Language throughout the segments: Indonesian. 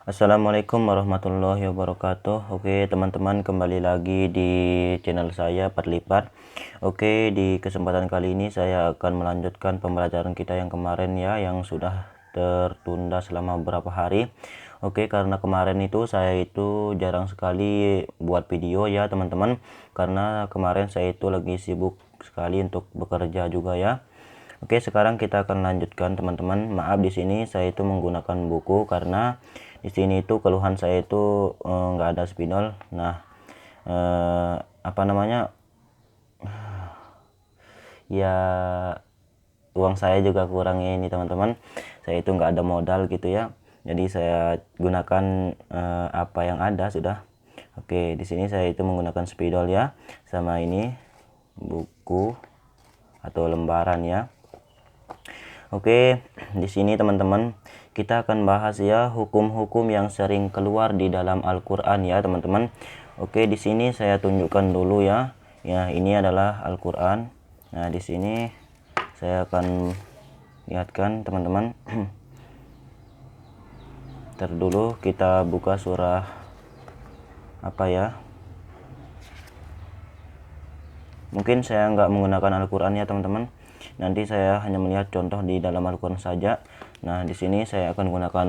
Assalamualaikum warahmatullahi wabarakatuh. Oke teman-teman, kembali lagi di channel saya Padlipat. Oke, di kesempatan kali ini saya akan melanjutkan pembelajaran kita yang kemarin ya, yang sudah tertunda selama beberapa hari. Oke, karena kemarin itu saya itu jarang sekali buat video ya teman-teman, karena kemarin saya itu lagi sibuk sekali untuk bekerja juga ya. Oke, sekarang kita akan lanjutkan teman-teman. Maaf, di sini saya itu menggunakan buku karena di sini itu keluhan saya itu nggak ada spidol. Nah, apa namanya, ya uang saya juga kurang ini teman-teman. Saya itu nggak ada modal gitu ya. Jadi saya gunakan apa yang ada sudah. Oke, di sini saya itu menggunakan spidol ya, sama ini buku atau lembaran ya. Oke, di sini teman-teman kita akan bahas ya hukum-hukum yang sering keluar di dalam Al-Qur'an ya teman-teman. Oke, di sini saya tunjukkan dulu ya. Ya, ini adalah Al-Qur'an. Nah, di sini saya akan lihatkan teman-teman. Ntar dulu kita buka surah apa ya. Mungkin saya nggak menggunakan Al-Qur'an ya teman-teman. Nanti saya hanya melihat contoh di dalam Al-Qur'an saja. Nah, di sini saya akan gunakan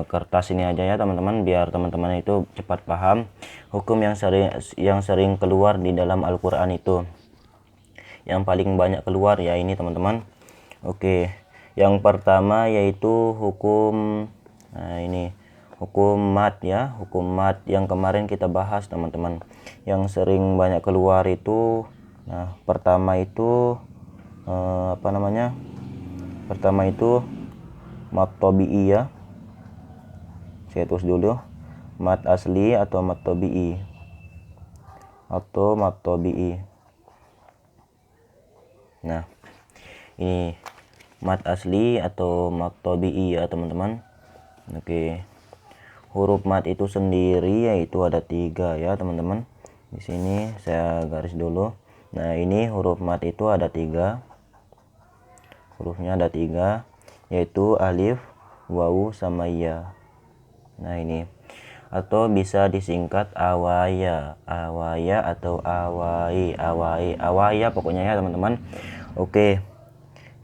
kertas ini aja ya teman-teman, biar teman-teman itu cepat paham hukum yang sering keluar di dalam Al-Qur'an itu. Yang paling banyak keluar ya ini teman-teman. Oke, yang pertama yaitu hukum ini hukum mat ya, hukum mat yang kemarin kita bahas teman-teman. Yang sering banyak keluar itu, nah pertama itu apa namanya, pertama itu mat tobi'i ya. Saya tulis dulu, mat asli atau mat tobi'i, nah ini mat asli atau mat tobi'i ya teman-teman. Oke, huruf mat itu sendiri yaitu ada 3 ya teman-teman. Di sini saya garis dulu. Nah, ini huruf mat itu ada 3, hurufnya ada 3, yaitu alif, wawu, sama ya. Nah, ini atau bisa disingkat awaya, awaya atau awai, awaya pokoknya ya teman-teman. Oke,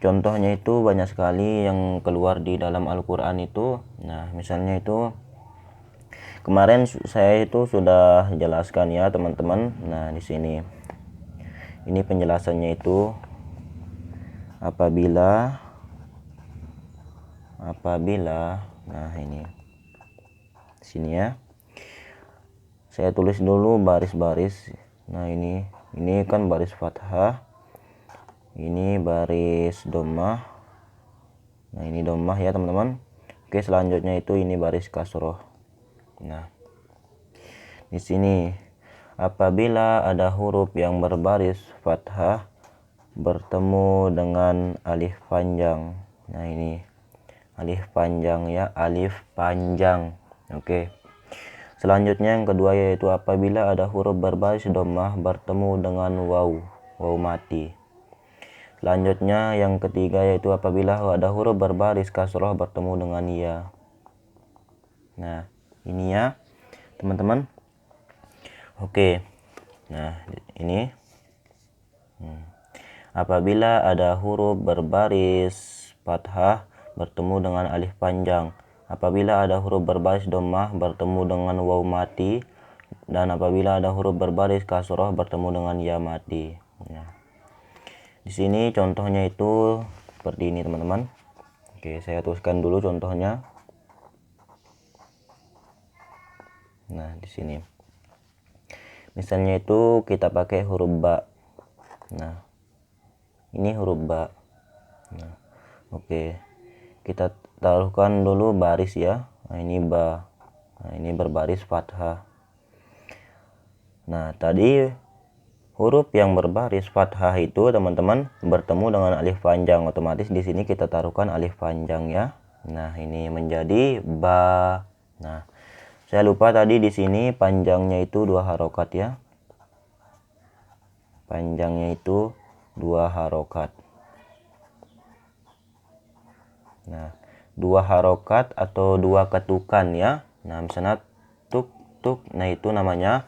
contohnya itu banyak sekali yang keluar di dalam Al-Qur'an itu. Nah, misalnya itu kemarin saya itu sudah jelaskan ya teman-teman. Nah, di sini ini penjelasannya itu apabila, nah ini sini ya, saya tulis dulu baris-baris. Nah, ini kan baris fathah, ini baris dhammah. Nah, ini dhammah ya teman-teman. Oke, selanjutnya itu ini baris kasroh. Nah, di sini apabila ada huruf yang berbaris fathah bertemu dengan alif panjang. Nah, ini alif panjang ya, alif panjang. Oke, selanjutnya yang kedua yaitu apabila ada huruf berbaris dhammah bertemu dengan waw, waw mati. Selanjutnya yang ketiga yaitu apabila ada huruf berbaris kasroh bertemu dengan ya. Nah, ini ya teman-teman. Oke, nah ini apabila ada huruf berbaris fathah bertemu dengan alif panjang, apabila ada huruf berbaris dhammah bertemu dengan waw mati, dan apabila ada huruf berbaris kasroh bertemu dengan ya mati. Nah, di sini contohnya itu seperti ini teman-teman. Oke, saya tuliskan dulu contohnya. Nah, di sini misalnya itu kita pakai huruf ba. Nah, ini huruf ba. Nah, oke, kita taruhkan dulu baris ya. Nah, ini ba. Nah, ini berbaris fathah. Nah, tadi huruf yang berbaris fathah itu teman-teman bertemu dengan alif panjang, otomatis di sini kita taruhkan alif panjang ya. Nah, ini menjadi ba. Nah, saya lupa tadi di sini panjangnya itu 2 harokat ya. Panjangnya itu 2 harokat. Nah, dua harokat atau dua ketukan ya. Nah, misalnya tuk tuk, nah itu namanya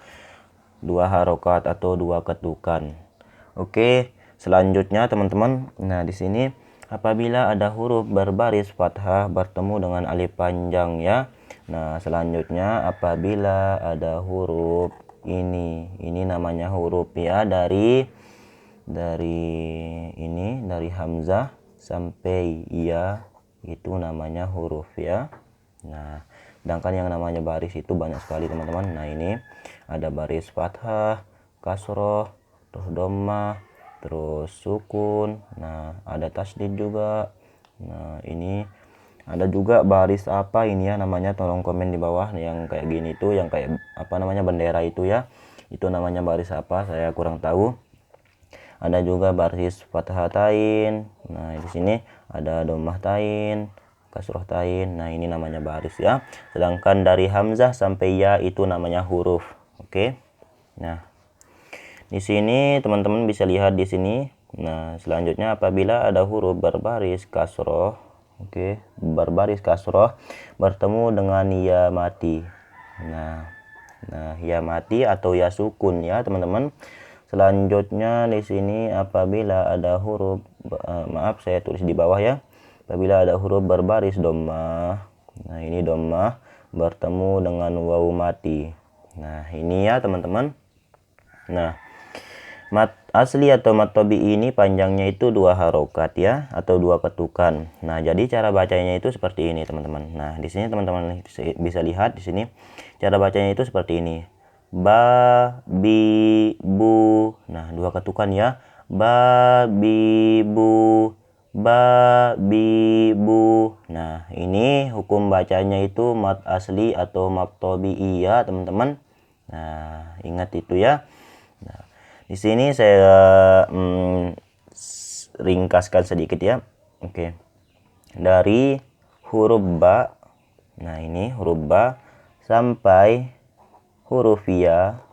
dua harokat atau dua ketukan. Oke, selanjutnya teman-teman, nah di sini apabila ada huruf berbaris fathah bertemu dengan alif panjang ya. Nah, selanjutnya apabila ada huruf ini namanya huruf ya, dari hamzah sampai ya, itu namanya huruf ya. Nah, sedangkan yang namanya baris itu banyak sekali teman-teman. Nah, ini ada baris fathah, kasroh, terus dhammah, terus sukun. Nah, ada tasdid juga. Nah, ini ada juga baris apa ini ya namanya, tolong komen di bawah yang kayak gini tuh, yang kayak apa namanya bendera itu ya. Itu namanya baris apa, saya kurang tahu. Ada juga baris fathatain. Nah, di sini ada dhammah tain, kasroh tain. Nah, ini namanya baris ya. Sedangkan dari hamzah sampai ya itu namanya huruf. Oke. Nah, di sini teman-teman bisa lihat di sini. Nah, selanjutnya apabila ada huruf berbaris kasroh, oke, berbaris kasroh bertemu dengan ya mati. Nah, ya mati atau ya sukun ya, teman-teman. Selanjutnya di sini apabila ada huruf maaf saya tulis di bawah ya. Apabila ada huruf berbaris dhammah. Nah, ini dhammah bertemu dengan waw mati. Nah, ini ya, teman-teman. Nah, mat asli atau mat tabi'i ini panjangnya itu dua harokat ya, atau dua ketukan. Nah, jadi cara bacanya itu seperti ini, teman-teman. Nah, di sini teman-teman bisa lihat di sini cara bacanya itu seperti ini. Ba, bi, bu. Nah, dua ketukan ya. Ba, bi, bu. Ba, bi, bu. Nah, ini hukum bacanya itu mat asli atau mat tabi'i ya, teman-teman. Nah, ingat itu ya. Nah, di sini saya ringkaskan sedikit ya. Oke. Dari huruf ba. Nah, ini huruf ba sampai huruf ya.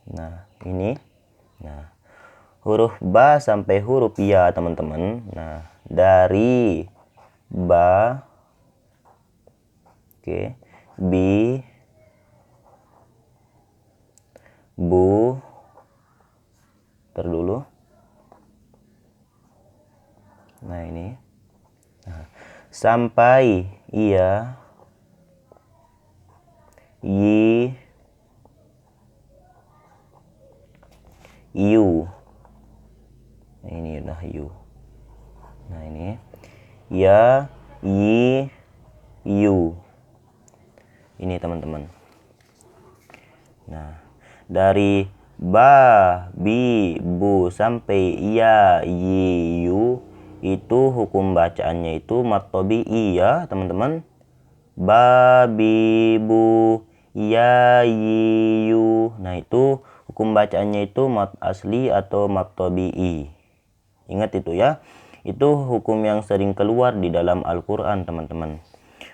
Nah, ini. Nah, huruf ba sampai huruf ya, teman-teman. Nah, dari ba, oke, bi, bu, dulu. Nah, ini. Nah, sampai iya, yi, yu. Nah, ini udah yu. Nah, ini ya, yi, yu. Ini, teman-teman. Nah, dari ba, bi, bu sampai ya, yi, yu itu hukum bacaannya itu mat tabi'i ya, teman-teman. Ba, bi, bu, ya, yi, yu. Nah, itu hukum bacaannya itu mat asli atau mat tabi'i. Ingat itu ya. Itu hukum yang sering keluar di dalam Al-Qur'an, teman-teman.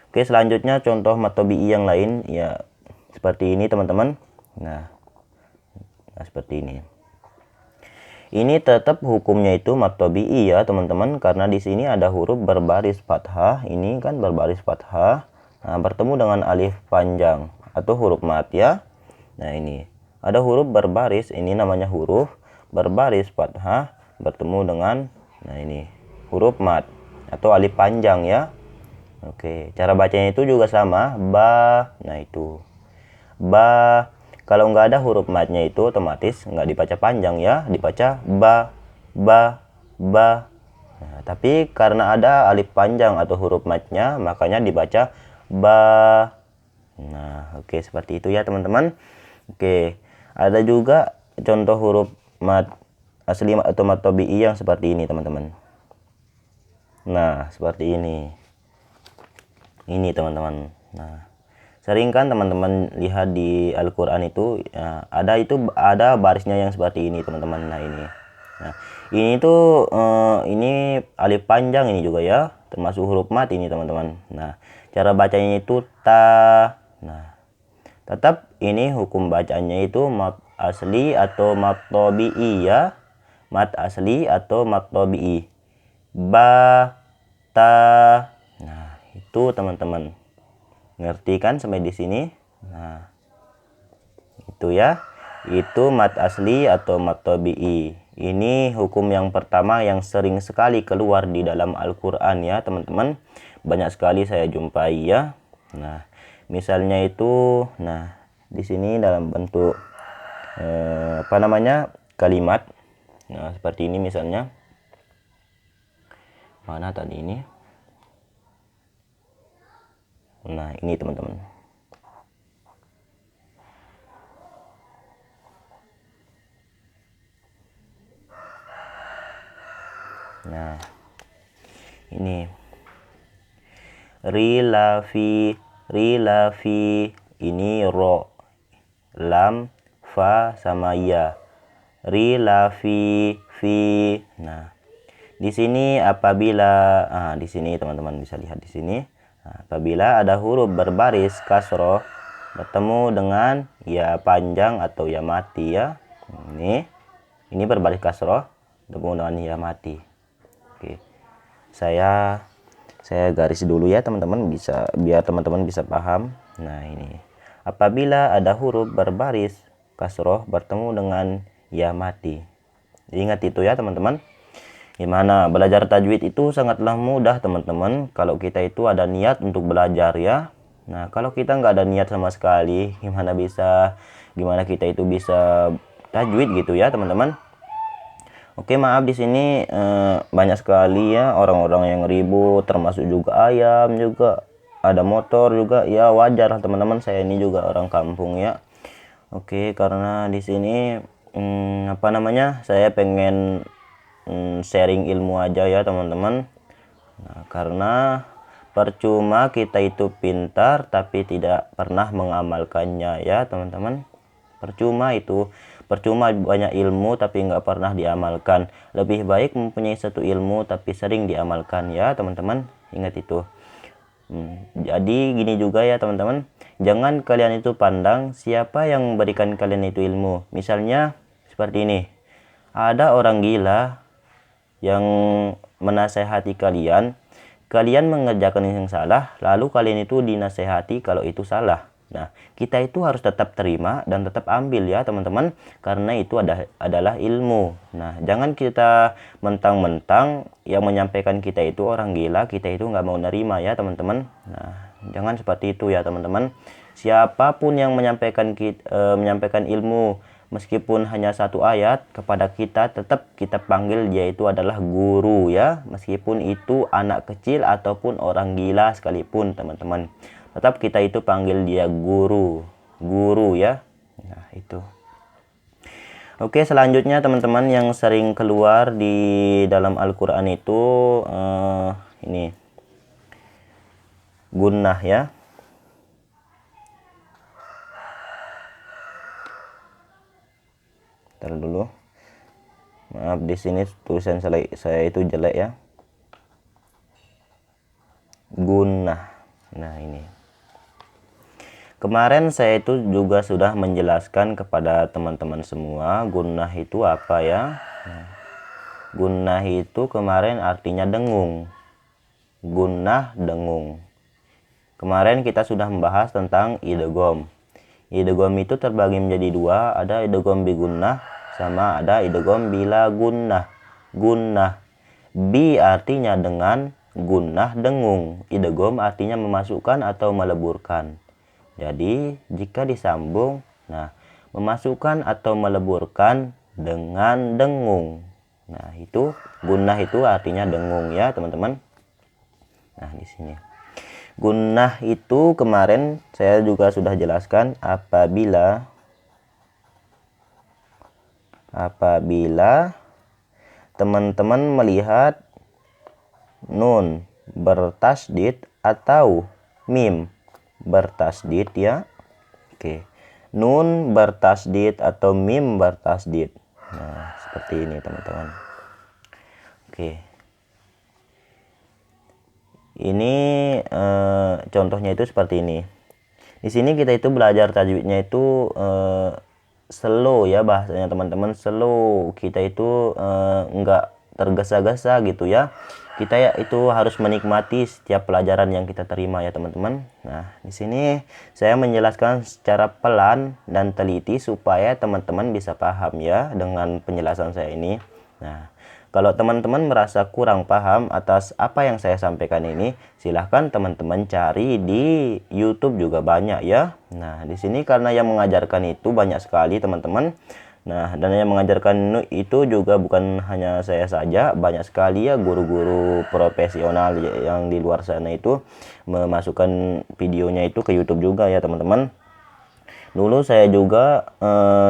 Oke, selanjutnya contoh mat tabi'i yang lain ya seperti ini, teman-teman. Nah, seperti ini. Ini tetap hukumnya itu mat tabi'i ya, teman-teman, karena di sini ada huruf berbaris fathah. Ini kan berbaris fathah. Nah, bertemu dengan alif panjang atau huruf mat ya. Nah, ini ada huruf berbaris, ini namanya huruf berbaris fathah bertemu dengan ini huruf mat atau alif panjang ya. Oke, cara bacanya itu juga sama, ba. Nah, itu ba. Kalau nggak ada huruf matnya itu otomatis nggak dibaca panjang ya, dibaca ba, ba, ba. Nah, tapi karena ada alif panjang atau huruf matnya, makanya dibaca ba. Nah, oke, seperti itu ya, teman-teman. Oke, ada juga contoh huruf mat asli atau mat tabi'i yang seperti ini, teman-teman. Nah, seperti ini. Ini, teman-teman. Nah, sering kan teman-teman lihat di Al-Qur'an itu ya, ada barisnya yang seperti ini, teman-teman. Nah, ini. Nah, ini tuh ini alif panjang ini juga ya, termasuk huruf mat ini, teman-teman. Nah, cara bacanya itu ta. Nah, tetap ini hukum bacanya itu mat asli atau mat tabi'i ya. Mat asli atau mat tabi'i. Ba, ta. Nah, itu teman-teman. Ngerti kan sampai di sini? Nah, itu ya. Itu mat asli atau mat tabi'i. Ini hukum yang pertama yang sering sekali keluar di dalam Al-Qur'an ya, teman-teman. Banyak sekali saya jumpai ya. Nah, misalnya itu di sini dalam bentuk kalimat. Nah, seperti ini misalnya. Mana tadi ini? Nah, ini teman-teman. Nah, ini rilafi ini ro, lam, fa sama ya. Rilafi fi. Nah, di sini apabila di sini teman-teman bisa lihat di sini. Apabila ada huruf berbaris kasroh bertemu dengan ya panjang atau ya mati ya. Ini berbaris kasroh bertemu dengan ya mati. Oke. Saya garis dulu ya teman-teman, bisa biar teman-teman bisa paham. Nah, ini apabila ada huruf berbaris kasroh bertemu dengan ya mati. Ingat itu ya teman-teman. Gimana belajar tajwid itu sangatlah mudah teman-teman, kalau kita itu ada niat untuk belajar ya. Nah, kalau kita nggak ada niat sama sekali, gimana kita itu bisa tajwid gitu ya teman-teman. Oke, maaf di sini banyak sekali ya orang-orang yang ribut, termasuk juga ayam juga, ada motor juga ya, wajar teman-teman, saya ini juga orang kampung ya. Oke, karena di sini saya pengen sharing ilmu aja ya teman-teman. Nah, karena percuma kita itu pintar tapi tidak pernah mengamalkannya ya teman-teman. Percuma banyak ilmu tapi nggak pernah diamalkan. Lebih baik mempunyai satu ilmu tapi sering diamalkan ya teman-teman. Ingat itu. Jadi gini juga ya teman-teman. Jangan kalian itu pandang siapa yang memberikan kalian itu ilmu. Misalnya seperti ini. Ada orang gila yang menasehati kalian. Kalian mengerjakan yang salah, lalu kalian itu dinasehati kalau itu salah. Nah, kita itu harus tetap terima dan tetap ambil ya teman-teman, karena itu adalah ilmu. Nah, jangan kita mentang-mentang yang menyampaikan kita itu orang gila, kita itu nggak mau nerima ya teman-teman. Nah, jangan seperti itu ya teman-teman. Siapapun yang menyampaikan ilmu, meskipun hanya satu ayat kepada kita, tetap kita panggil dia itu adalah guru ya, meskipun itu anak kecil ataupun orang gila sekalipun teman-teman, tetap kita itu panggil dia guru ya. Nah, itu. Oke, selanjutnya teman-teman yang sering keluar di dalam Al-Qur'an itu ini gunnah ya. Ntar dulu, maaf di sini tulisan saya itu jelek ya. Gunnah. Nah, ini kemarin saya itu juga sudah menjelaskan kepada teman-teman semua gunnah itu apa ya. Gunnah itu kemarin artinya dengung. Gunnah, dengung. Kemarin kita sudah membahas tentang idgham. Idgham itu terbagi menjadi dua, ada idgham bi gunnah sama ada idgham bila gunnah. Gunnah bi artinya dengan, gunnah dengung. Idgham artinya memasukkan atau meleburkan. Jadi jika disambung, nah memasukkan atau meleburkan dengan dengung. Nah, itu gunnah itu artinya dengung ya teman-teman. Nah, di sini gunnah itu kemarin saya juga sudah jelaskan apabila teman-teman melihat nun bertasdid atau mim bertasdid ya. Oke. Nun bertasdid atau mim bertasdid. Nah, seperti ini teman-teman. Oke. Ini contohnya itu seperti ini. Di sini kita itu belajar tajwidnya itu slow ya bahasanya teman-teman, slow. Kita itu nggak tergesa-gesa gitu ya. kita ya itu harus menikmati setiap pelajaran yang kita terima ya teman-teman. Nah, di sini saya menjelaskan secara pelan dan teliti supaya teman-teman bisa paham ya dengan penjelasan saya ini. Nah, kalau teman-teman merasa kurang paham atas apa yang saya sampaikan ini, silahkan teman-teman cari di YouTube juga banyak ya. Nah, di sini karena yang mengajarkan itu banyak sekali teman-teman. Nah, dan yang mengajarkan itu juga bukan hanya saya saja, banyak sekali ya guru-guru profesional yang di luar sana itu memasukkan videonya itu ke YouTube juga ya teman-teman. Dulu saya juga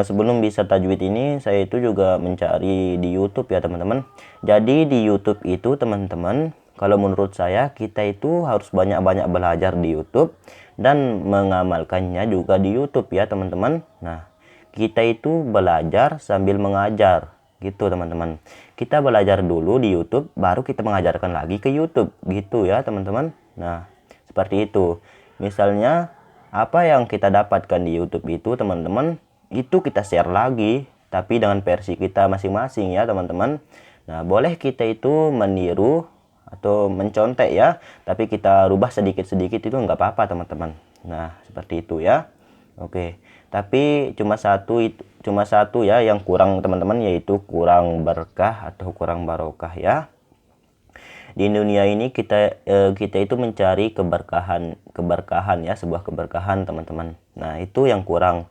sebelum bisa tajwid ini, saya itu juga mencari di YouTube ya teman-teman. Jadi di YouTube itu teman-teman, kalau menurut saya kita itu harus banyak-banyak belajar di YouTube dan mengamalkannya juga di YouTube ya teman-teman. Nah, kita itu belajar sambil mengajar gitu teman-teman. Kita belajar dulu di YouTube, baru kita mengajarkan lagi ke YouTube gitu ya teman-teman. Nah, seperti itu. Misalnya apa yang kita dapatkan di YouTube itu teman-teman, itu kita share lagi tapi dengan versi kita masing-masing ya teman-teman. Nah, boleh kita itu meniru atau mencontek ya, tapi kita rubah sedikit-sedikit itu nggak apa-apa teman-teman. Nah, seperti itu ya. Oke, tapi cuma satu ya yang kurang teman-teman, yaitu kurang berkah atau kurang barokah ya. Di dunia ini kita itu mencari keberkahan ya, sebuah keberkahan teman-teman. Nah, itu yang kurang,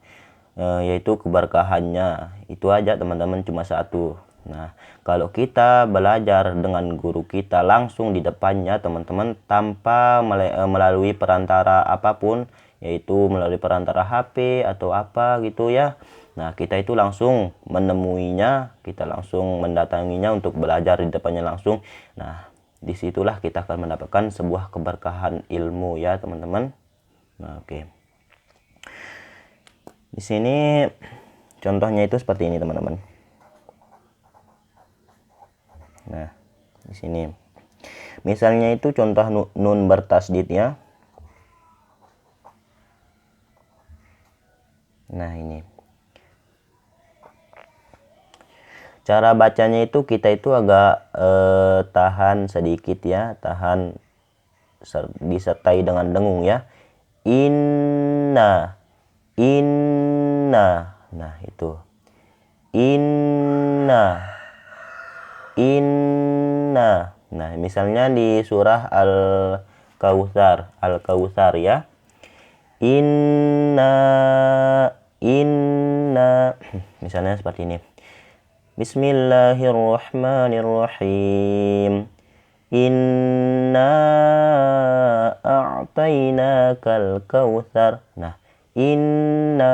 yaitu keberkahannya itu aja teman-teman, cuma satu. Nah, kalau kita belajar dengan guru kita langsung di depannya teman-teman, tanpa melalui perantara apapun, yaitu melalui perantara HP atau apa gitu ya. Nah, kita itu langsung menemuinya, kita langsung mendatanginya untuk belajar di depannya langsung. Nah, disitulah kita akan mendapatkan sebuah keberkahan ilmu ya teman-teman. Nah, oke. Di sini contohnya itu seperti ini teman-teman. Nah, di sini misalnya itu contoh nun bertasdid ya. Nah, ini cara bacanya itu kita itu agak tahan sedikit ya, tahan disertai dengan dengung ya. Inna, inna. Nah, itu inna, inna. Nah, misalnya di surah Al-Kautsar ya. Inna, inna. Misalnya seperti ini. Bismillahirrahmanirrahim. Inna a'tainakal kautsar. Nah, inna,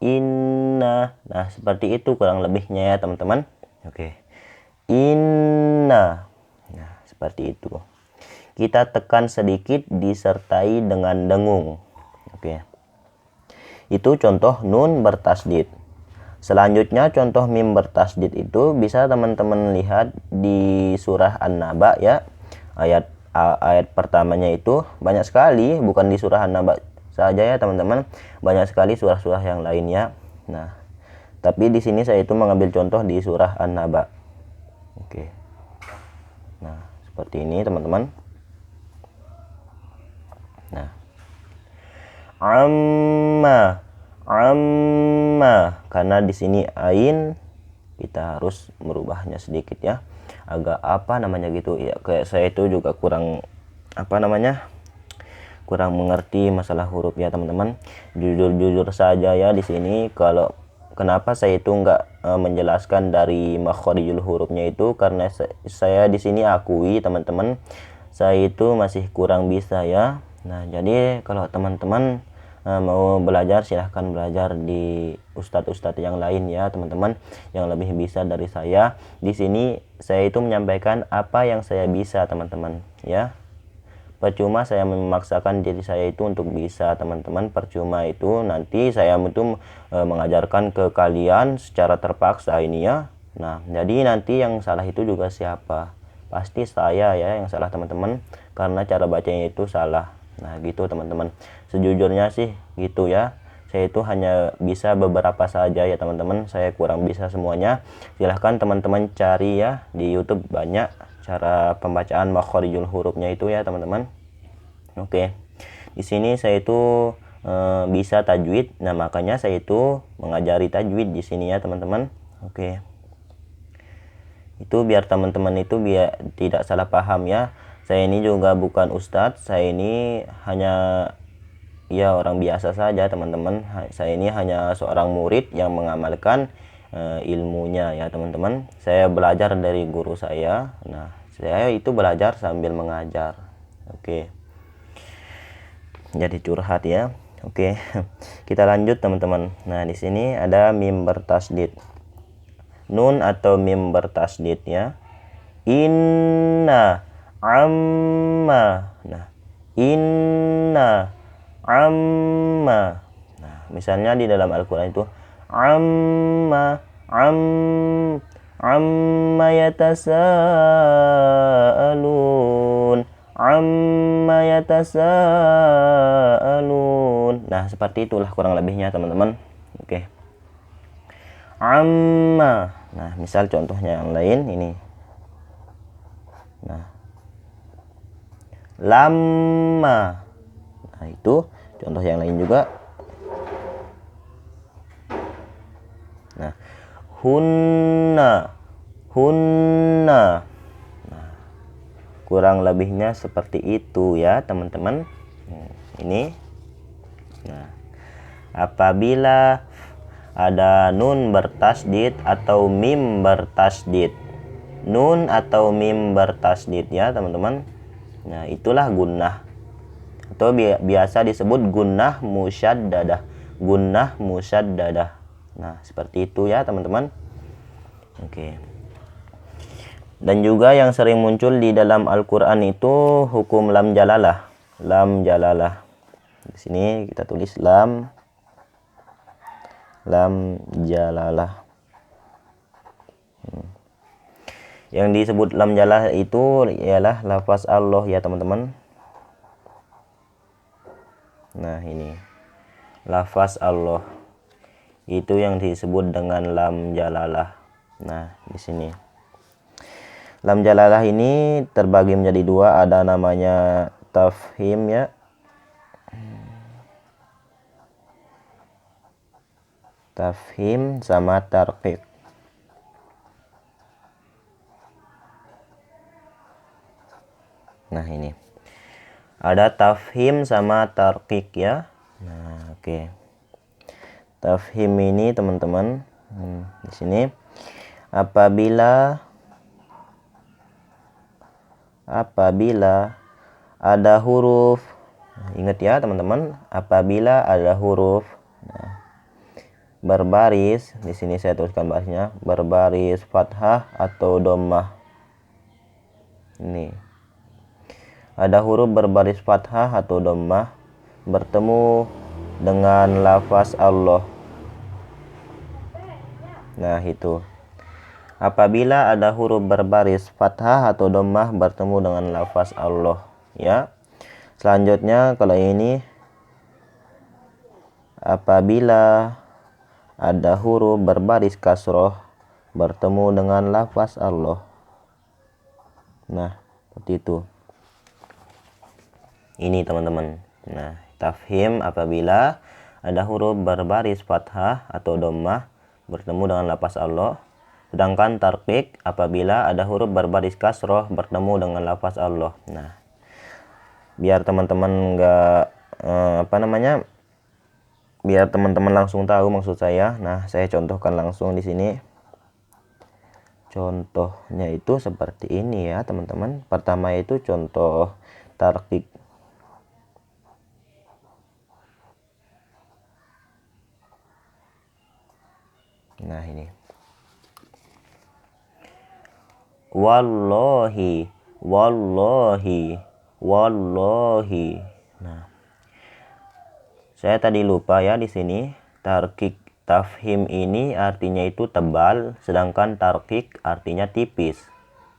inna. Nah, seperti itu kurang lebihnya ya teman-teman. Oke. Inna. Nah, seperti itu. Kita tekan sedikit disertai dengan dengung. Oke. Itu contoh nun bertasdid. Selanjutnya contoh mim bertasdid itu bisa teman-teman lihat di surah An-Naba ya. Ayat pertamanya itu banyak sekali, bukan di surah An-Naba saja ya teman-teman. Banyak sekali surah-surah yang lainnya. Nah, tapi di sini saya itu mengambil contoh di surah An-Naba. Oke. Nah, seperti ini teman-teman. Nah, amma, karena di sini ain kita harus merubahnya sedikit ya, agak apa namanya gitu ya, kayak saya itu juga kurang kurang mengerti masalah huruf ya teman-teman. Jujur saja ya di sini, kalau kenapa saya itu nggak menjelaskan dari makhorijul hurufnya itu karena saya di sini akui teman-teman, saya itu masih kurang bisa ya. Nah, jadi kalau teman-teman mau belajar, silahkan belajar di ustadz-ustadz yang lain ya teman-teman, yang lebih bisa dari saya. Di sini saya itu menyampaikan apa yang saya bisa teman-teman ya. Percuma saya memaksakan diri saya itu untuk bisa teman-teman, percuma itu nanti saya itu mengajarkan ke kalian secara terpaksa ini ya. Nah, jadi nanti yang salah itu juga siapa? Pasti saya ya yang salah teman-teman, karena cara bacanya itu salah. Nah, gitu teman-teman, sejujurnya sih gitu ya. Saya itu hanya bisa beberapa saja ya teman-teman, saya kurang bisa semuanya. Silahkan teman-teman cari ya di YouTube, banyak cara pembacaan makhorijul hurufnya itu ya teman-teman. Oke, di sini saya itu bisa tajwid, nah makanya saya itu mengajari tajwid di sini ya teman-teman. Oke, itu biar teman-teman itu biar tidak salah paham ya. Saya ini juga bukan ustadz, saya ini hanya ya orang biasa saja teman-teman. Saya ini hanya seorang murid yang mengamalkan ilmunya ya teman-teman. Saya belajar dari guru saya. Nah, saya itu belajar sambil mengajar. Oke, jadi curhat ya. Oke, kita lanjut teman-teman. Nah, di sini ada mim bertasdid, nun atau mim bertasdid ya. Inna amma. Nah, inna amma. Nah, misalnya di dalam Al-Quran itu amma amma yatasaalun, amma yatasaalun. Nah, seperti itulah kurang lebihnya teman-teman. Oke, amma. Nah, misal contohnya yang lain ini. Nah, lamma. Nah, itu contoh yang lain juga. Nah, hunna. Nah, kurang lebihnya seperti itu ya teman-teman. Ini. Nah, apabila ada nun bertasdid atau mim bertasdid, nun atau mim bertasdid ya teman-teman. Nah, itulah gunnah atau biasa disebut gunnah musyaddadah. Gunnah musyaddadah. Nah, seperti itu ya teman-teman. Oke. Dan juga yang sering muncul di dalam Al-Qur'an itu hukum lam jalalah. Lam jalalah. Di sini kita tulis lam jalalah. Yang disebut lam jalalah itu ialah lafaz Allah ya teman-teman. Nah, ini lafaz Allah itu yang disebut dengan lam jalalah. Nah, di sini lam jalalah ini terbagi menjadi dua, ada namanya tafhim ya. Tafhim sama tarqiq. Nah, ini ada tafhim sama tarqiq ya. Nah, oke. Tafhim ini teman-teman, di sini apabila ada huruf, ingat ya teman-teman, apabila ada huruf berbaris, di sini saya tuliskan barisnya, berbaris fathah atau dhammah. Ini ada huruf berbaris fathah atau dhammah bertemu dengan lafaz Allah. Nah, itu apabila ada huruf berbaris fathah atau dhammah bertemu dengan lafaz Allah ya. Selanjutnya kalau ini apabila ada huruf berbaris kasroh bertemu dengan lafaz Allah. Nah, seperti itu. Ini teman-teman. Nah, tafhim apabila ada huruf berbaris fathah atau dhammah bertemu dengan lafaz Allah. Sedangkan tarqiq apabila ada huruf berbaris kasroh bertemu dengan lafaz Allah. Nah, biar teman-teman biar teman-teman langsung tahu maksud saya. Nah, saya contohkan langsung di sini. Contohnya itu seperti ini ya teman-teman. Pertama itu contoh tarqiq. Nah, ini wallahi. Nah, saya tadi lupa ya di sini. Tarqiq tafhim ini artinya itu tebal, sedangkan tarqiq artinya tipis.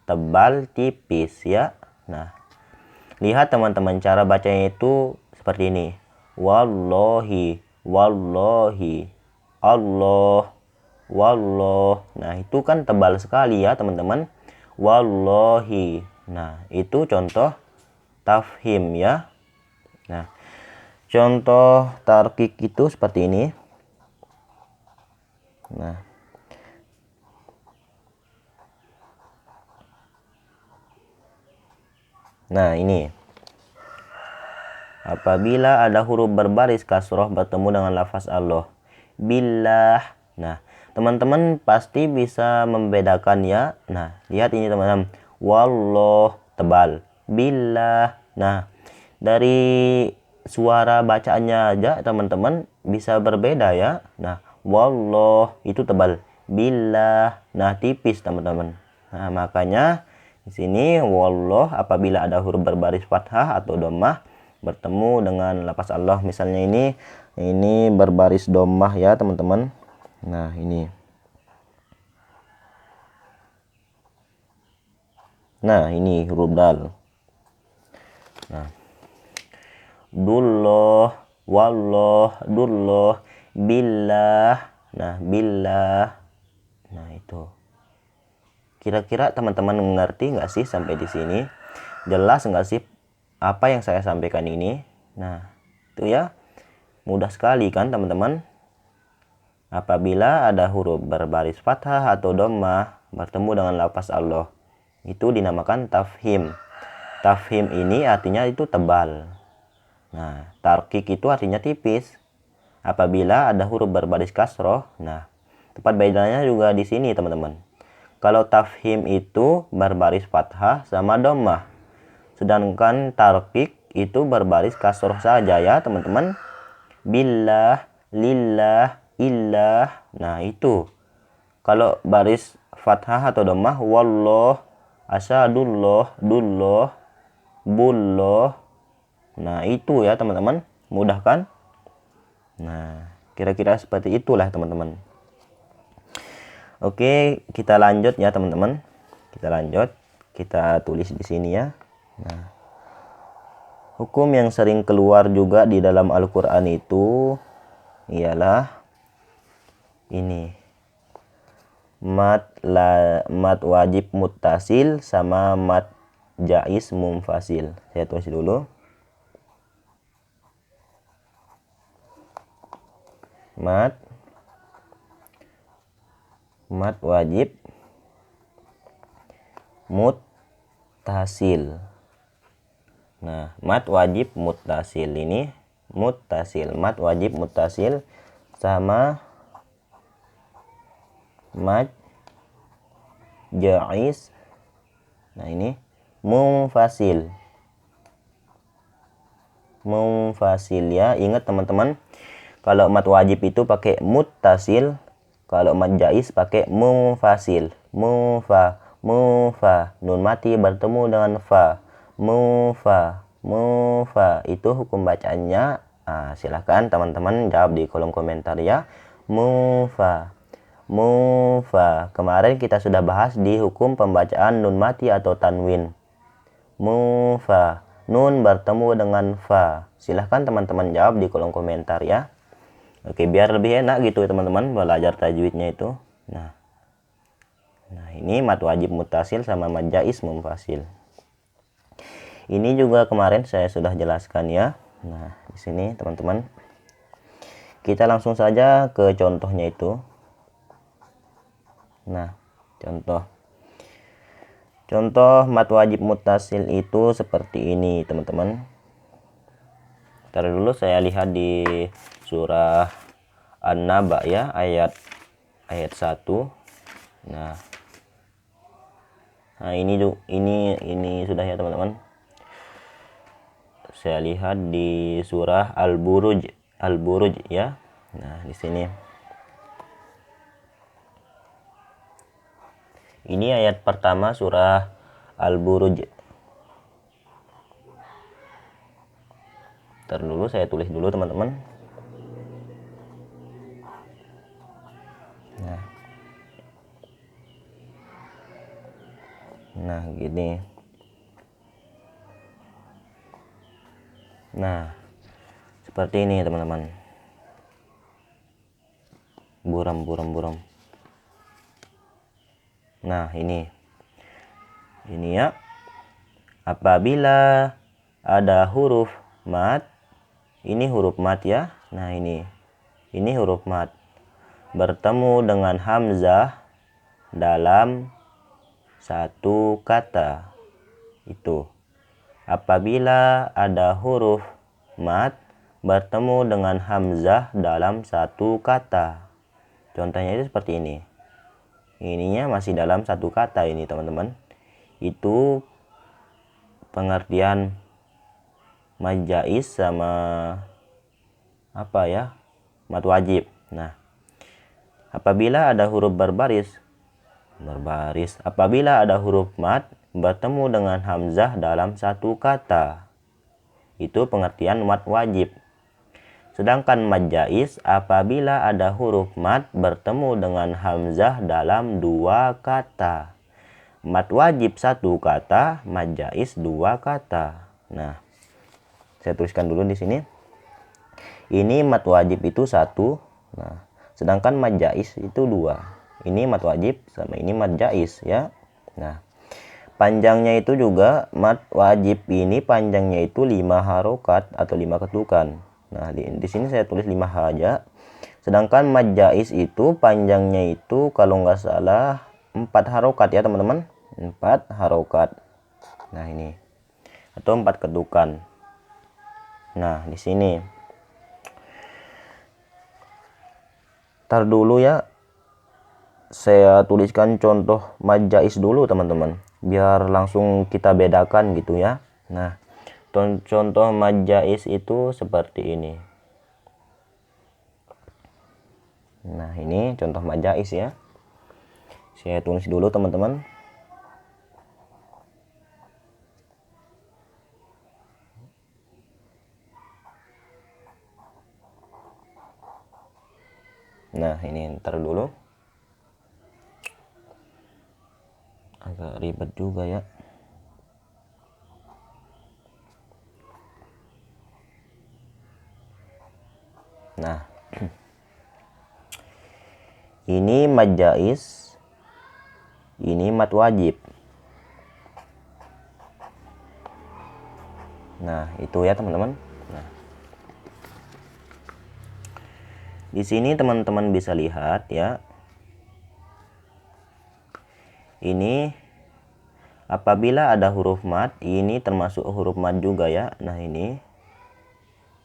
Tebal, tipis ya. Nah, lihat teman-teman cara bacanya itu seperti ini. Wallahi. wallahi, Allah, wallah. Nah, itu kan tebal sekali ya, teman-teman. Wallahi. Nah, itu contoh tafhim ya. Nah, contoh tarkik itu seperti ini. Nah, ini. Apabila ada huruf berbaris kasroh bertemu dengan lafaz Allah. Billah. Nah, teman-teman pasti bisa membedakan ya. Nah, lihat ini teman-teman. Wallah, tebal. Billah. Nah, dari suara bacaannya aja teman-teman bisa berbeda ya. Nah, wallah itu tebal. Billah. Nah, tipis teman-teman. Nah, makanya di sini wallah apabila ada huruf berbaris fathah atau dhammah bertemu dengan lafaz Allah. Misalnya ini berbaris dhammah ya teman-teman. Nah, ini. Nah, ini huruf dal. Nah, dullah, wallah, dullah, billah. Nah, billah. Nah, itu. Kira-kira teman-teman mengerti nggak sih sampai di sini? Jelas nggak sih apa yang saya sampaikan ini? Nah, itu ya. Mudah sekali kan teman-teman? Apabila ada huruf berbaris fathah atau dhammah bertemu dengan lafaz Allah, itu dinamakan tafhim. Tafhim ini artinya itu tebal. Nah, tarkik itu artinya tipis. Apabila ada huruf berbaris kasroh, nah, tepat bedanya juga di sini teman-teman. Kalau tafhim itu berbaris fathah sama dhammah. Sedangkan tarkik itu berbaris kasroh saja ya teman-teman. Billah, lillah, illah. Nah, itu. Kalau baris fathah atau dhammah, wallah, asadullah, dullah, bullah. Nah, itu ya teman-teman. Mudah kan? Nah, kira-kira seperti itulah teman-teman. Oke, kita lanjut ya teman-teman. Kita lanjut. Kita tulis di sini ya. Nah, hukum yang sering keluar juga di dalam Al-Quran itu ialah ini. Mat wajib muttasil sama mat jais munfasil. Saya tulis dulu. Mat wajib muttasil. Nah, mat wajib muttasil ini muttasil, mat wajib muttasil sama mat jais. Nah, ini munfasil. Munfasil ya. Ingat teman-teman, kalau mat wajib itu pakai muttasil, kalau mat jais pakai munfasil. Munfa, nun mati bertemu dengan fa. Munfa itu hukum bacaannya. Silahkan teman-teman jawab di kolom komentar ya. Munfa. Kemarin kita sudah bahas di hukum pembacaan nun mati atau tanwin. Munfa, nun bertemu dengan fa. Silahkan teman-teman jawab di kolom komentar ya. Oke, biar lebih enak gitu teman-teman belajar tajwidnya itu. Nah, ini mat wajib muttasil sama mat jais munfasil. Ini juga kemarin saya sudah jelaskan ya. Nah, di sini teman-teman kita langsung saja ke contohnya itu. Nah, contoh mat wajib muttasil itu seperti ini teman-teman. Ntar dulu saya lihat di surah An-Naba ya, ayat 1. Nah, ini sudah ya teman-teman. Saya lihat di surah Al-Buruj ya. Nah, di sini. Ini ayat pertama surah Al-Buruj. Ntar dulu saya tulis dulu teman-teman. Nah, gini. Nah, seperti ini teman-teman. buram. Nah, ini ya. Apabila ada huruf mat, ini huruf mat ya. Nah, ini huruf mat bertemu dengan hamzah dalam satu kata. Itu apabila ada huruf mat bertemu dengan hamzah dalam satu kata. Contohnya itu seperti ini. Ininya masih dalam satu kata ini, teman-teman. Itu pengertian mad jaiz sama apa ya? Mad wajib. Nah, apabila ada huruf berbaris, apabila ada huruf mad bertemu dengan hamzah dalam satu kata, itu pengertian mad wajib. Sedangkan mad jaiz apabila ada huruf mad bertemu dengan hamzah dalam dua kata. Mad wajib satu kata, mad jaiz dua kata. Nah, saya tuliskan dulu di sini. Ini mad wajib itu satu. Nah, sedangkan mad jaiz itu dua. Ini mad wajib sama ini mad jaiz ya. Nah, panjangnya itu juga mad wajib ini panjangnya itu 5 harokat atau 5 ketukan. Nah, di sini saya tulis 5 aja. Sedangkan mad jaiz itu panjangnya itu kalau nggak salah 4 harokat ya, teman-teman. 4 harokat. Nah, ini atau 4 ketukan. Nah, di sini tar dulu ya, saya tuliskan contoh mad jaiz dulu, teman-teman, biar langsung kita bedakan gitu ya. Nah, contoh mad jaiz itu seperti ini. Nah, ini contoh mad jaiz ya. Saya tulis dulu, teman-teman. Nah, ini ntar dulu. Agak ribet juga ya. Nah, ini mad jaiz, ini mad wajib. Nah, itu ya, teman-teman. Nah, di sini teman-teman bisa lihat ya. Ini apabila ada huruf mad, ini termasuk huruf mad juga ya. Nah, ini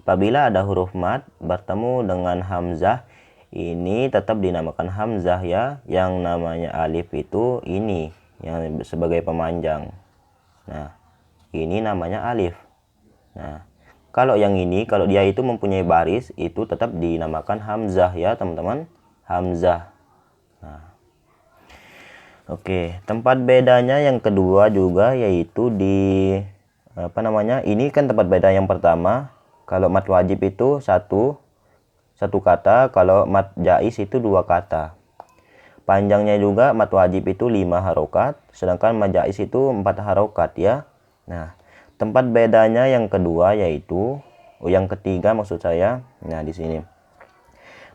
apabila ada huruf mad bertemu dengan hamzah, ini tetap dinamakan hamzah ya. Yang namanya alif itu ini yang sebagai pemanjang. Nah, ini namanya alif. Nah, kalau yang ini, kalau dia itu mempunyai baris, itu tetap dinamakan hamzah ya, teman-teman. Hamzah. Nah, oke, tempat bedanya yang kedua juga yaitu di apa namanya? Ini kan tempat beda yang pertama. Kalau mad wajib itu satu kata, kalau mad jaiz itu dua kata. Panjangnya juga mad wajib itu 5 harokat, sedangkan mad jaiz itu 4 harokat ya. Nah, tempat bedanya yang kedua yaitu yang ketiga maksud saya. Nah, di sini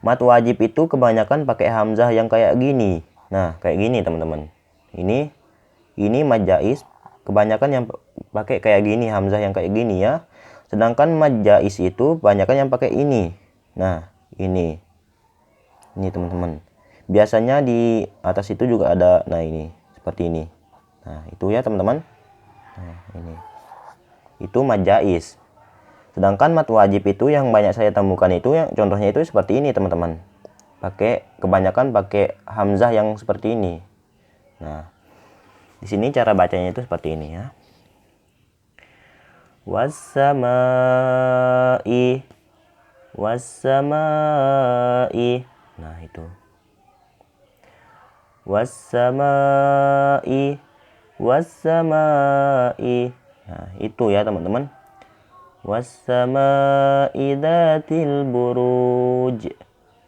mad wajib itu kebanyakan pakai hamzah yang kayak gini. Nah, kayak gini, teman-teman. Ini mad jaiz kebanyakan yang pakai kayak gini, hamzah yang kayak gini ya. Sedangkan mad jaiz itu kebanyakan yang pakai ini. Nah, ini teman-teman. Biasanya di atas itu juga ada. Nah, ini seperti ini. Nah, itu ya, teman-teman. Nah, ini itu mad jaiz. Sedangkan mad wajib itu yang banyak saya temukan itu yang contohnya itu seperti ini, teman-teman. Kebanyakan pakai hamzah yang seperti ini. Nah, di sini cara bacanya itu seperti ini ya. Wassama'i, wassama'i. Nah, itu. Wassama'i, wassama'i. Nah, itu ya, teman-teman. Wassama'i dzatil buruj,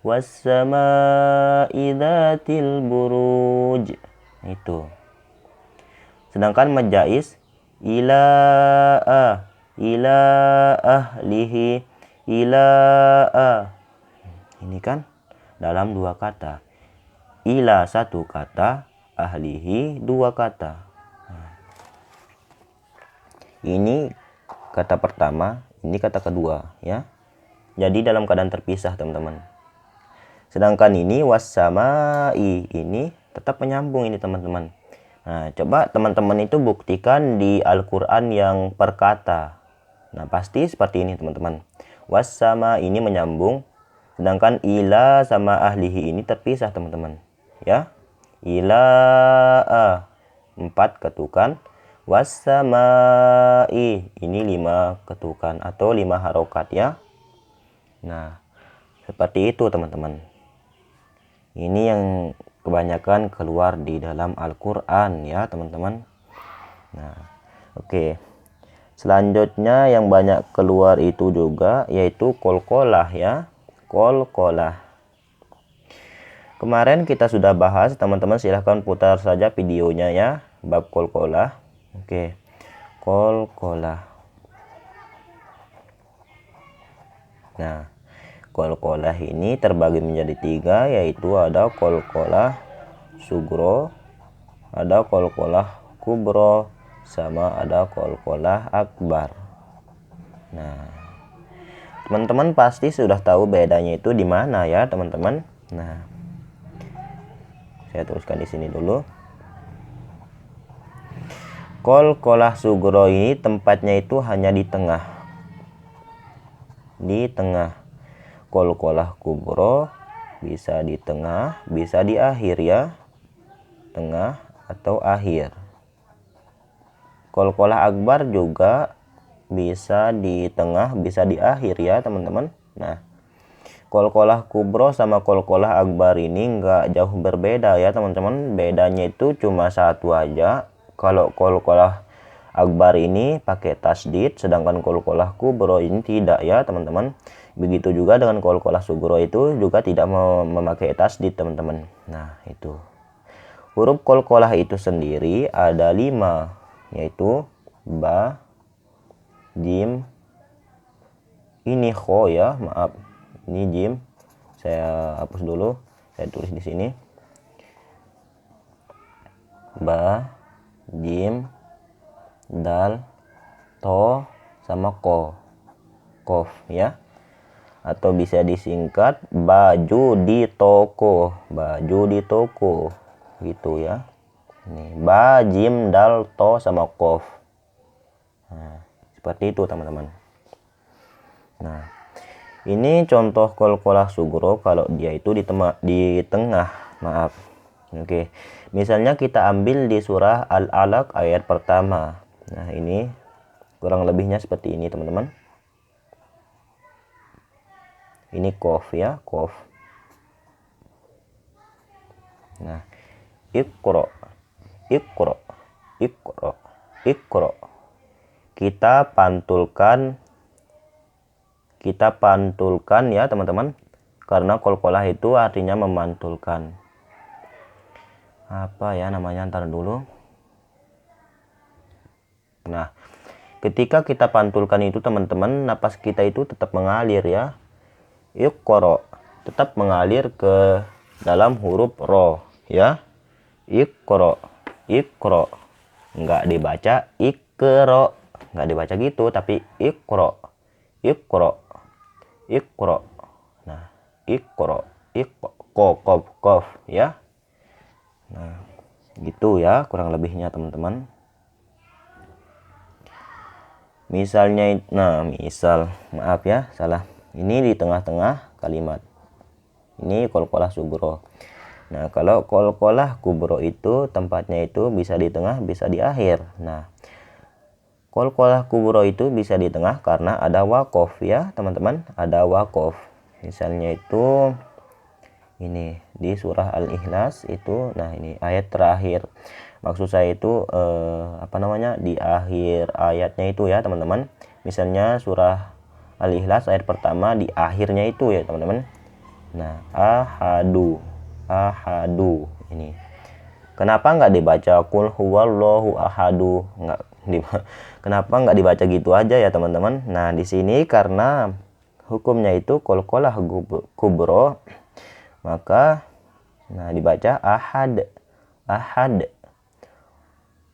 wassama'i dzatil buruj. Itu. Sedangkan mad jaiz ila ahlihi, ila. Ini kan dalam 2 kata. Ila 1 kata, ahlihi 2 kata. Ini kata pertama, ini kata kedua ya. Jadi dalam keadaan terpisah teman-teman. Sedangkan ini wassamai ini tetap menyambung ini teman-teman. Nah, coba teman-teman itu buktikan di Al-Qur'an yang per kata. Nah, pasti seperti ini teman-teman. Wassama ini menyambung, sedangkan ila sama ahlihi ini terpisah teman-teman. Ya. Ila 4 ketukan. Wassamai ini 5 ketukan atau 5 harokat ya. Nah, seperti itu teman-teman. Ini yang kebanyakan keluar di dalam Al-Qur'an ya teman-teman. Nah, oke. Selanjutnya yang banyak keluar itu juga yaitu qalqalah ya. Qalqalah. Kemarin kita sudah bahas, teman-teman silahkan putar saja videonya ya, bab qalqalah. Oke. Qalqalah. Nah, qalqalah ini terbagi menjadi 3, yaitu ada qalqalah sugro, ada qalqalah kubro, sama ada qalqalah akbar. Nah, teman-teman pasti sudah tahu bedanya itu di mana ya teman-teman. Nah, saya tuliskan di sini dulu. Qalqalah sugro ini tempatnya itu hanya di tengah. Di tengah. Qalqalah kubro bisa di tengah, bisa di akhir ya. Tengah atau akhir. Qalqalah akbar juga bisa di tengah, bisa di akhir ya teman-teman. Nah, qalqalah kubro sama qalqalah akbar ini enggak jauh berbeda ya teman-teman. Bedanya itu cuma satu aja. Kalau qalqalah akbar ini pakai tasdid, sedangkan qalqalah kubro ini tidak ya teman-teman. Begitu juga dengan qalqalah sugro itu juga tidak memakai tasdid teman-teman. Nah, itu. Huruf qalqalah itu sendiri ada 5, yaitu ba, jim, ini kho ya, maaf. Ini jim. Saya hapus dulu. Saya tulis di sini. Ba, jim, dal, to, sama ko. Kof ya. Atau bisa disingkat baju di toko, baju di toko gitu ya. Ini ba, jim, dal, to, sama kof. Nah, seperti itu teman-teman. Nah, ini contoh qalqalah sugro kalau dia itu di tengah, maaf. Oke. Misalnya kita ambil di surah Al-Alaq ayat pertama. Nah, ini kurang lebihnya seperti ini teman-teman. Ini kof ya, kof. Nah, iqra, iqra, iqra, iqra. Kita pantulkan ya teman-teman, karena qalqalah itu artinya memantulkan. Apa ya namanya, ntar dulu. Nah, ketika kita pantulkan itu teman-teman, napas kita itu tetap mengalir ya. Iqra tetap mengalir ke dalam huruf ro ya. Iqra, iqra, nggak dibaca ikro, nggak dibaca gitu, tapi iqra, iqra, iqra. Nah, iqra, kof, kof ya. Nah, gitu ya kurang lebihnya teman-teman. Misalnya, nah misal, maaf ya salah. Ini di tengah-tengah kalimat. Ini qalqalah sugro. Nah, kalau qalqalah kubro itu tempatnya itu bisa di tengah, bisa di akhir. Nah, qalqalah kubro itu bisa di tengah karena ada wakof ya teman-teman. Ada wakof. Misalnya itu ini di surah Al-Ikhlas itu, nah ini ayat terakhir. Maksud saya itu di akhir ayatnya itu ya teman-teman. Misalnya surah Al-Ikhlas ayat pertama di akhirnya itu ya teman-teman. Nah, ahadu, ahadu ini. Kenapa nggak dibaca qul huwallahu ahadu? Kenapa nggak dibaca gitu aja ya teman-teman? Nah, di sini karena hukumnya itu qalqalah kubro maka dibaca ahad. Ahad.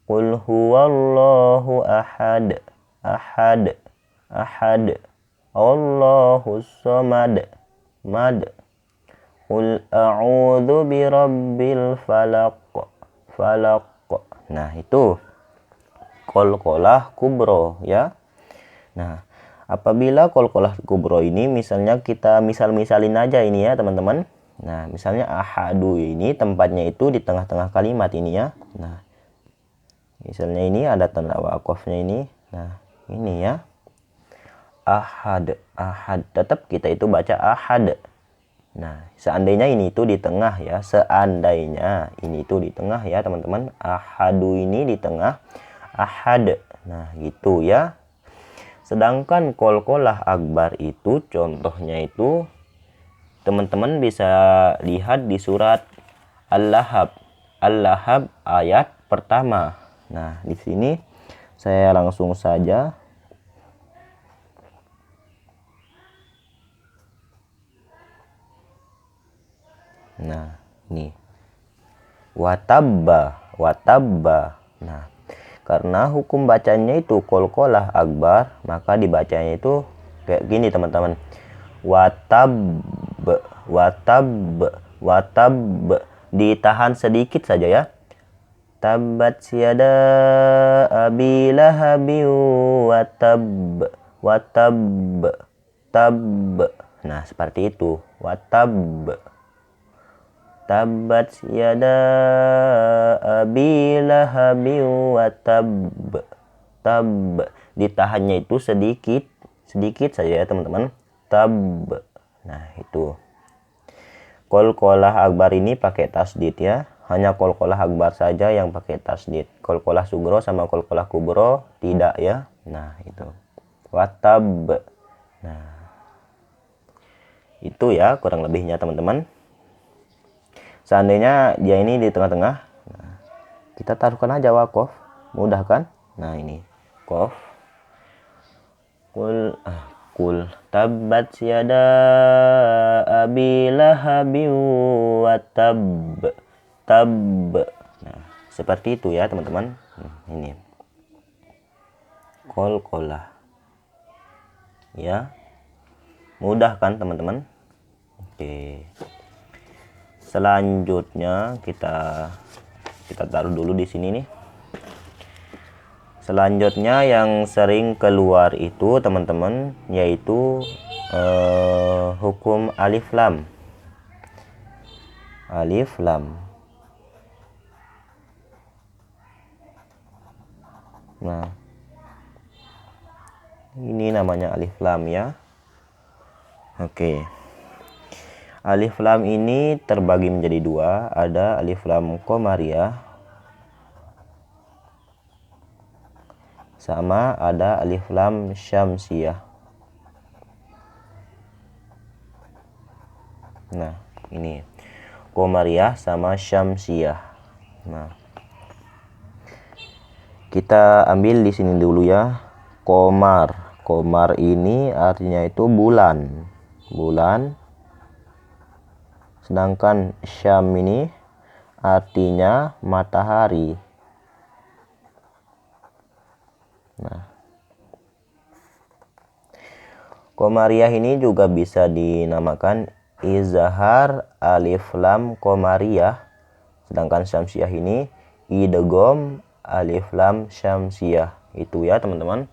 Qul huwallahu ahad. Ahad. Ahad. Allahus samad. Mad. Qul a'udzu birabbil falaq. Falaq. Nah, itu qalqalah kubro ya. Nah, apabila qalqalah kubro ini misalnya kita misal-misalin aja ini ya teman-teman. Nah, misalnya ahadu ini tempatnya itu di tengah-tengah kalimat ini ya. Nah, misalnya ini ada tanda wakafnya ini. Nah, ini ya. Ahad. Ahad. Tetap kita itu baca ahad. Nah, seandainya ini itu di tengah ya. Seandainya ini itu di tengah ya teman-teman. Ahadu ini di tengah. Ahad. Nah, gitu ya. Sedangkan qalqalah akbar itu contohnya itu teman-teman bisa lihat di surat Al-Lahab. Al-Lahab ayat pertama. Nah, di sini saya langsung saja ini watabba. Watabba. Nah, karena hukum bacanya itu qalqalah akbar, maka dibacanya itu kayak gini teman-teman. Watab. Watab. Watab. Ditahan sedikit saja ya. Tabbat yada abi lahabi watab. Watab. Tab. Nah, seperti itu. Watab. Tabbat yada abi lahabi watab. Tab. Ditahannya itu sedikit saja ya teman-teman. Tab. Nah, itu qalqalah akbar ini pakai tasdid ya. Hanya qalqalah akbar saja yang pakai tasdid. Qalqalah sugro sama qalqalah kubro tidak ya. Nah, itu watab. Nah, itu ya kurang lebihnya teman-teman. Seandainya dia ini di tengah-tengah, nah, kita taruhkan aja wakof, mudah kan? Nah, ini kof. Kul tabbat yada abi lahabi watab. Tab. Nah, seperti itu ya teman-teman. Ini qalqalah ya, mudah kan teman-teman? Oke. Selanjutnya kita taruh dulu di sini nih. Selanjutnya yang sering keluar itu teman-teman yaitu hukum alif lam. Alif lam. Nah, ini namanya alif lam ya. Oke. Alif lam ini terbagi menjadi dua. Ada alif lam qamariyah sama ada alif lam syamsiyah. Nah, ini qamariyah sama syamsiyah. Nah, kita ambil di sini dulu ya. Qamar. Qamar ini artinya itu bulan. Bulan. Sedangkan syam ini artinya matahari. Nah, qamariyah ini juga bisa dinamakan izhar alif lam qamariyah. Sedangkan syamsiyah ini idgham alif lam syamsiyah. Itu ya teman-teman.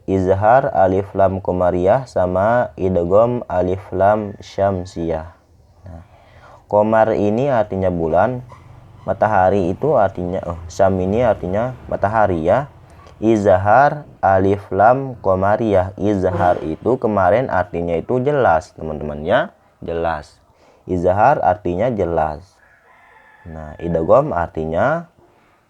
Izhar alif lam qamariyah sama idgham alif lam syamsiyah. Qamar ini artinya bulan, matahari itu artinya syam ini artinya matahari ya. Izhar alif lam qamariyah. Izhar itu kemarin artinya itu jelas teman-teman ya, jelas. Izhar artinya jelas. Nah, idgham artinya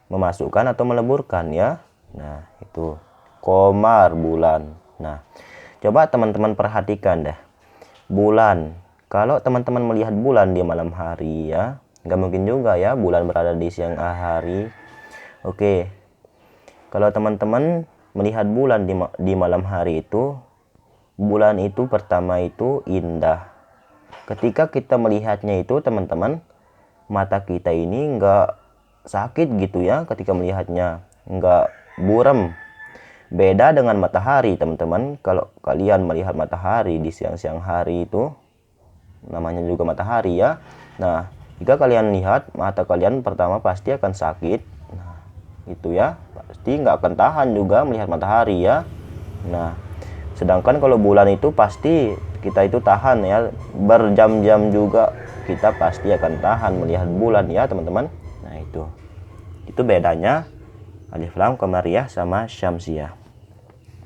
memasukkan atau meleburkan ya. Nah, itu qamar bulan. Nah, coba teman-teman perhatikan deh. Bulan. Kalau teman-teman melihat bulan di malam hari ya, nggak mungkin juga ya bulan berada di siang hari. Oke, kalau teman-teman melihat bulan di malam hari itu, bulan itu pertama itu indah. ketika kita melihatnya itu teman-teman, mata kita ini nggak sakit gitu ya ketika melihatnya, nggak buram. Beda dengan matahari teman-teman. Kalau kalian melihat matahari di siang-siang hari itu, namanya juga matahari ya. Nah, jika kalian lihat, mata kalian pertama pasti akan sakit. Nah, itu ya, pasti nggak akan tahan juga melihat matahari ya. Nah, sedangkan kalau bulan itu pasti kita itu tahan ya, berjam-jam juga kita pasti akan tahan melihat bulan ya teman-teman. Nah, itu bedanya alif lam qamariyah sama syamsiyah.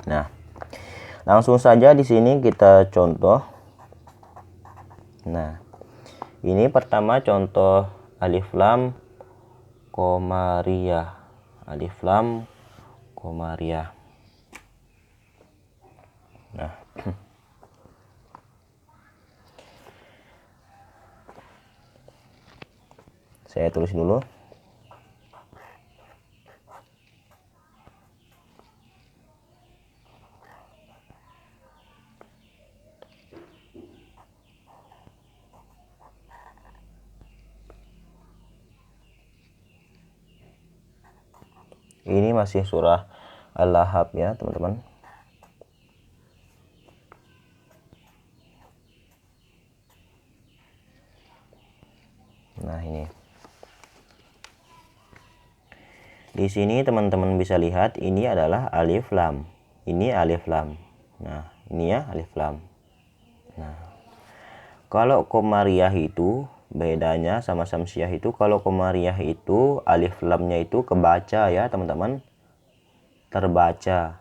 Nah, langsung saja di sini kita contoh. Nah, ini pertama contoh alif lam qamariyah. Alif lam qamariyah. Nah, saya tulis dulu. Ini masih surah Al-Lahab ya teman-teman. Nah, ini di sini teman-teman bisa lihat ini adalah alif lam. Ini alif lam. Nah, ini ya alif lam. Nah, kalau qamariyah itu bedanya sama syamsiyah itu, kalau qamariyah itu alif lamnya itu kebaca ya teman-teman, terbaca.